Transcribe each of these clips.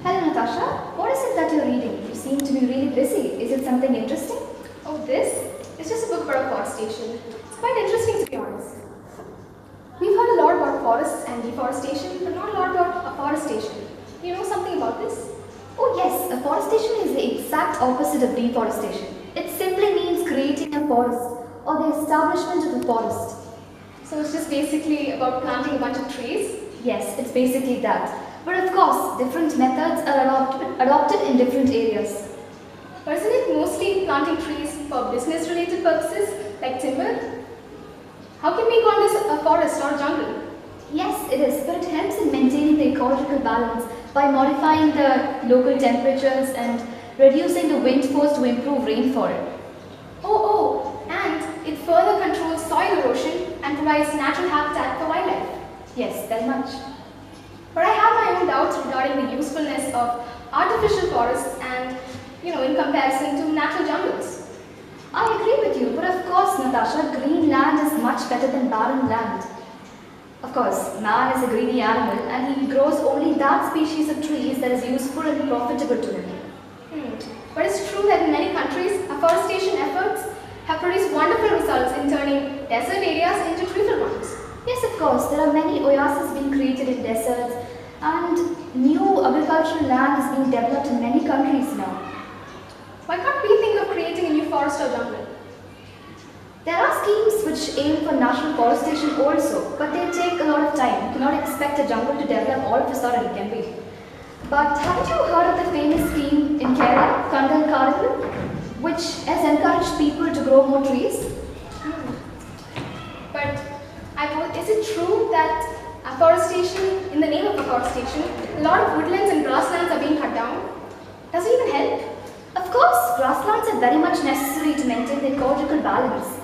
Hello Natasha, what is it that you're reading? You seem to be really busy. Is it something interesting? Oh, this? It's just a book about afforestation. It's quite interesting to be honest. We've heard a lot about forests and deforestation, but not a lot about afforestation. Do you know something about this? Oh yes, afforestation is the exact opposite of deforestation. It simply means creating a forest or the establishment of a forest. So it's just basically about planting a bunch of trees? Yes, it's basically that. But of course, different methods are adopted in different areas. But isn't it mostly planting trees for business-related purposes, like timber? How can we call this a forest or a jungle? Yes, it is, but it helps in maintaining the ecological balance by modifying the local temperatures and reducing the wind force to improve rainfall. And it further controls soil erosion and provides natural habitat for wildlife. Yes, very much. But I have my own doubts regarding the usefulness of artificial forests and, in comparison to natural jungles. I agree with you, but of course, Natasha, green land is much better than barren land. Of course, man is a greedy animal and he grows only that species of trees that is useful and profitable to him. But it's true that in many countries, afforestation efforts have produced wonderful results in turning desert areas into treeful ones. Yes, of course, there are many oases being created in deserts and new agricultural land is being developed in many countries now. Why can't we think of creating a new forest or jungle? There are schemes which aim for national forestation also, but they take a lot of time. You cannot expect a jungle to develop all of a sudden, can we? But haven't you heard of the famous scheme in Kerala, Kandal Karil, which has encouraged people to grow more trees? But is it true that afforestation, in the name of afforestation, a lot of woodlands and grasslands are being cut down? Does it even help? Of course, grasslands are very much necessary to maintain the ecological balance.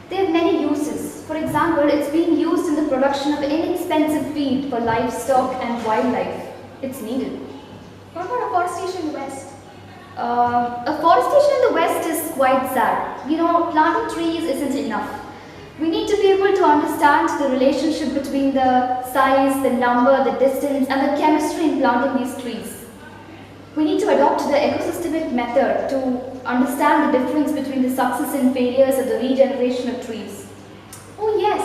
They have many uses. For example, it's being used in the production of inexpensive feed for livestock and wildlife. It's needed. What about afforestation in the West? Afforestation in the West is quite sad. Planting trees isn't enough. We need to be able to understand the relationship between the size, the number, the distance, and the chemistry in planting these trees. We need to adopt the ecosystemic method to understand the difference between the success and failures of the regeneration of trees. Oh yes,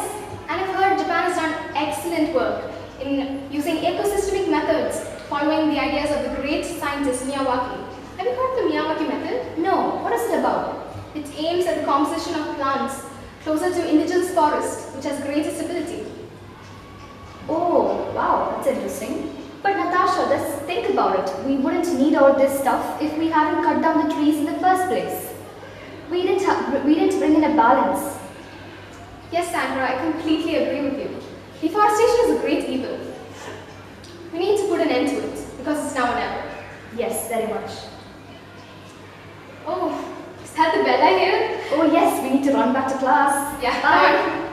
and I've heard Japan has done excellent work in using ecosystemic methods following the ideas of the great scientist Miyawaki. Have you heard of the Miyawaki method? No, what is it about? It aims at the composition of plants closer to indigenous forest, which has greater stability. Oh, wow, that's interesting. But Natasha, just think about it. We wouldn't need all this stuff if we hadn't cut down the trees in the first place. We didn't bring in a balance. Yes, Sandra, I completely agree with you. Deforestation is a great evil. We need to put an end to it because it's now or never. Yes, very much. Oh, is that the bell I hear? Oh yes, we need to run back to class. Yeah, bye.